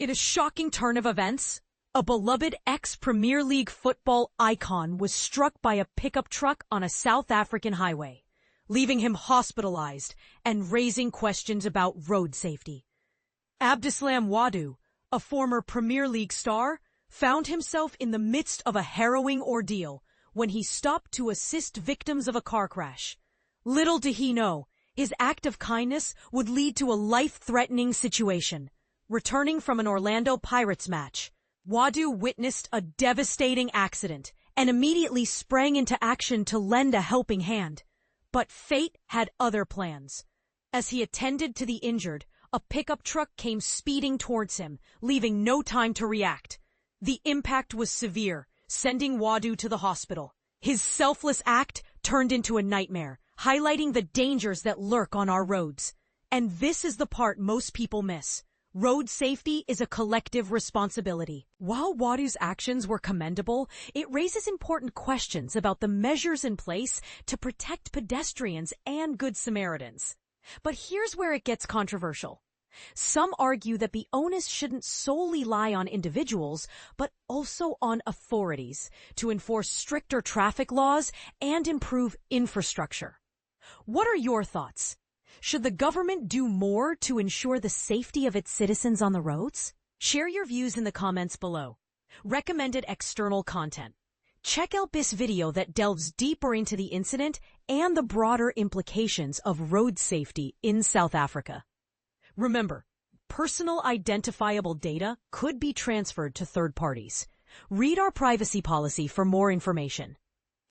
In a shocking turn of events, a beloved ex-Premier League football icon was struck by a pickup truck on a South African highway, leaving him hospitalized and raising questions about road safety. Abdeslam Ouaddou, a former Premier League star, found himself in the midst of a harrowing ordeal when he stopped to assist victims of a car crash. Little did he know, his act of kindness would lead to a life-threatening situation. Returning from an Orlando Pirates match, Ouaddou witnessed a devastating accident and immediately sprang into action to lend a helping hand. But fate had other plans. As he attended to the injured, a pickup truck came speeding towards him, leaving no time to react. The impact was severe, sending Ouaddou to the hospital. His selfless act turned into a nightmare, highlighting the dangers that lurk on our roads. And this is the part most people miss. Road safety is a collective responsibility. While Ouaddou's actions were commendable, it raises important questions about the measures in place to protect pedestrians and Good Samaritans. But here's where it gets controversial. Some argue that the onus shouldn't solely lie on individuals, but also on authorities to enforce stricter traffic laws and improve infrastructure. What are your thoughts? Should the government do more to ensure the safety of its citizens on the roads? Share your views in the comments below. Recommended external content. Check out this video that delves deeper into the incident and the broader implications of road safety in South Africa. Remember, personal identifiable data could be transferred to third parties. Read our privacy policy for more information.